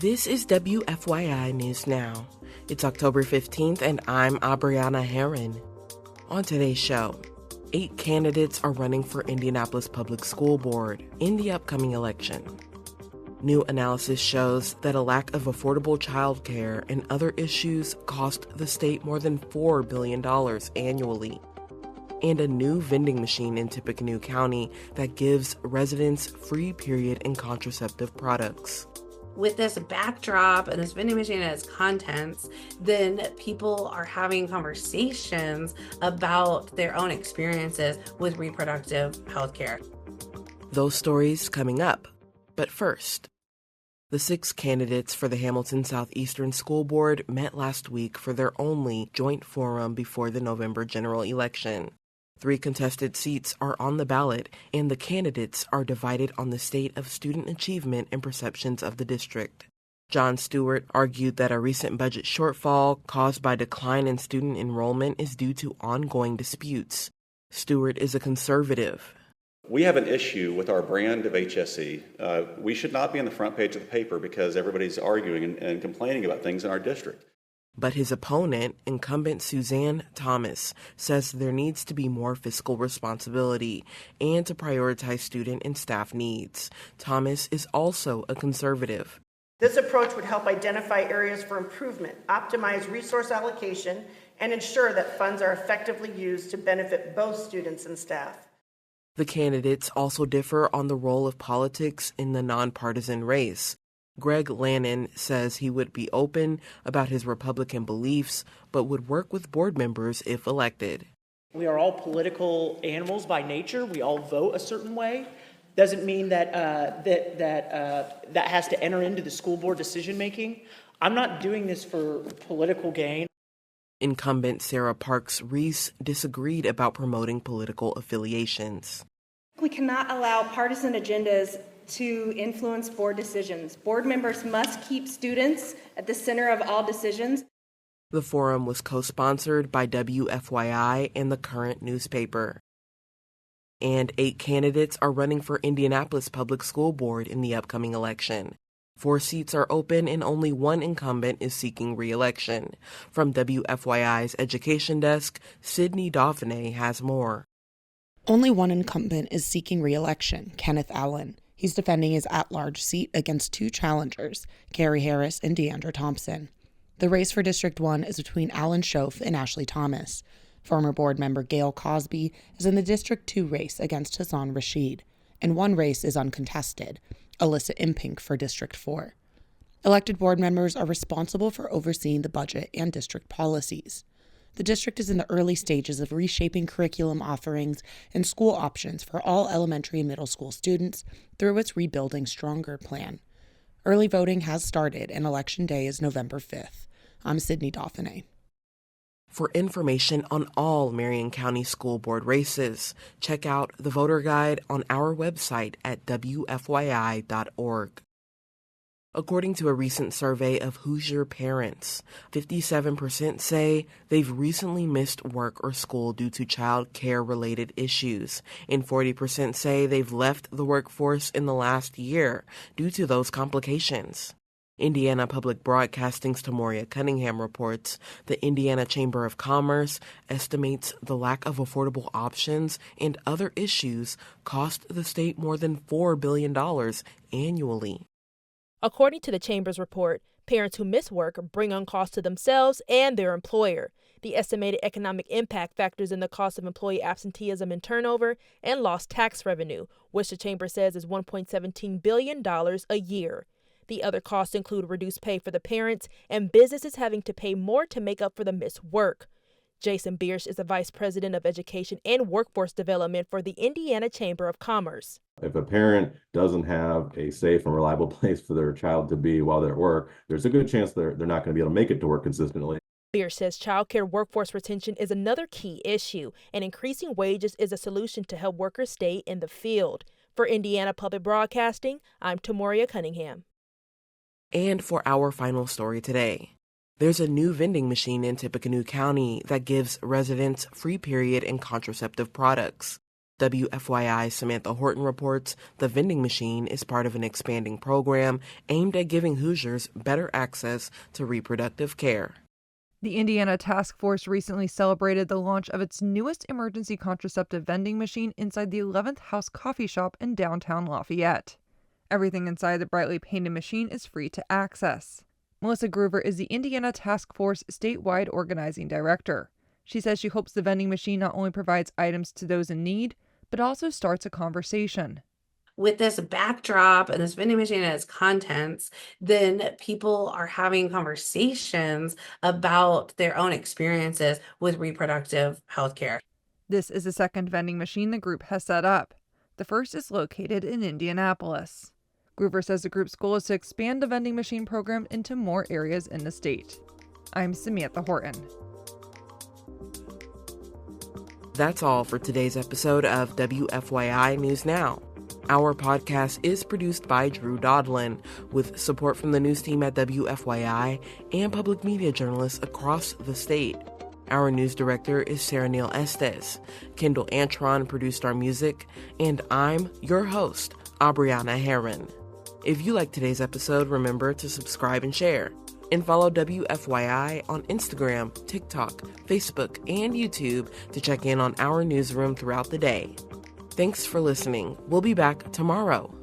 This is WFYI News Now. It's October 15th, and I'm Abriana Herron. On today's show, 8 candidates are running for Indianapolis Public School Board in the upcoming election. New analysis shows that a lack of affordable childcare and other issues cost the state more than $4 billion annually. And a new vending machine in Tippecanoe County that gives residents free period and contraceptive products. With this backdrop and this vending machine and its contents, then people are having conversations about their own experiences with reproductive health care. Those stories coming up. But first, the 6 candidates for the Hamilton Southeastern School Board met last week for their only joint forum before the November general election. 3 contested seats are on the ballot, and the candidates are divided on the state of student achievement and perceptions of the district. John Stewart argued that a recent budget shortfall caused by decline in student enrollment is due to ongoing disputes. Stewart is a conservative. We have an issue with our brand of HSE. We should not be on the front page of the paper because everybody's arguing and complaining about things in our district. But his opponent, incumbent Suzanne Thomas, says there needs to be more fiscal responsibility and to prioritize student and staff needs. Thomas is also a conservative. This approach would help identify areas for improvement, optimize resource allocation, and ensure that funds are effectively used to benefit both students and staff. The candidates also differ on the role of politics in the nonpartisan race. Greg Lannon says he would be open about his Republican beliefs, but would work with board members if elected. We are all political animals by nature. We all vote a certain way. Doesn't mean that that has to enter into the school board decision making. I'm not doing this for political gain. Incumbent Sarah Parks Reese disagreed about promoting political affiliations. We cannot allow partisan agendas to influence board decisions. Board members must keep students at the center of all decisions. The forum was co-sponsored by WFYI and the Current newspaper. And 8 candidates are running for Indianapolis Public School Board in the upcoming election. 4 seats are open and only 1 incumbent is seeking re-election. From WFYI's Education Desk, Sydney Daudelin has more. Only 1 incumbent is seeking re-election, Kenneth Allen. He's defending his at-large seat against 2 challengers, Carrie Harris and Deandra Thompson. The race for District 1 is between Alan Schoaf and Ashley Thomas. Former board member Gail Cosby is in the District 2 race against Hassan Rashid, and 1 race is uncontested, Alyssa Impink for District 4. Elected board members are responsible for overseeing the budget and district policies. The district is in the early stages of reshaping curriculum offerings and school options for all elementary and middle school students through its Rebuilding Stronger plan. Early voting has started, and Election Day is November 5th. I'm Sydney Daudelin. For information on all Marion County School Board races, check out the voter guide on our website at WFYI.org. According to a recent survey of Hoosier parents, 57% say they've recently missed work or school due to child care-related issues, and 40% say they've left the workforce in the last year due to those complications. Indiana Public Broadcasting's Tomoria Cunningham reports the Indiana Chamber of Commerce estimates the lack of affordable options and other issues cost the state more than $4 billion annually. According to the Chamber's report, parents who miss work bring on costs to themselves and their employer. The estimated economic impact factors in the cost of employee absenteeism and turnover and lost tax revenue, which the Chamber says is $1.17 billion a year. The other costs include reduced pay for the parents and businesses having to pay more to make up for the missed work. Jason Biersch is the Vice President of Education and Workforce Development for the Indiana Chamber of Commerce. If a parent doesn't have a safe and reliable place for their child to be while they're at work, there's a good chance they're not going to be able to make it to work consistently. Biersch says childcare workforce retention is another key issue, and increasing wages is a solution to help workers stay in the field. For Indiana Public Broadcasting, I'm Tomoria Cunningham. And for our final story today, there's a new vending machine in Tippecanoe County that gives residents free period and contraceptive products. WFYI Samantha Horton reports the vending machine is part of an expanding program aimed at giving Hoosiers better access to reproductive care. The Indiana Task Force recently celebrated the launch of its newest emergency contraceptive vending machine inside the 11th House Coffee Shop in downtown Lafayette. Everything inside the brightly painted machine is free to access. Melissa Groover is the Indiana Task Force statewide organizing director. She says she hopes the vending machine not only provides items to those in need, but also starts a conversation. With this backdrop and this vending machine and its contents, then people are having conversations about their own experiences with reproductive health care. This is the second vending machine the group has set up. The first is located in Indianapolis. Groover says the group's goal is to expand the vending machine program into more areas in the state. I'm Samantha Horton. That's all for today's episode of WFYI News Now. Our podcast is produced by Drew Daudelin, with support from the news team at WFYI and public media journalists across the state. Our news director is Sarah Neal-Estes. Kendall Antron produced our music, and I'm your host, Abriana Herron. If you like today's episode, remember to subscribe and share. And follow WFYI on Instagram, TikTok, Facebook, and YouTube to check in on our newsroom throughout the day. Thanks for listening. We'll be back tomorrow.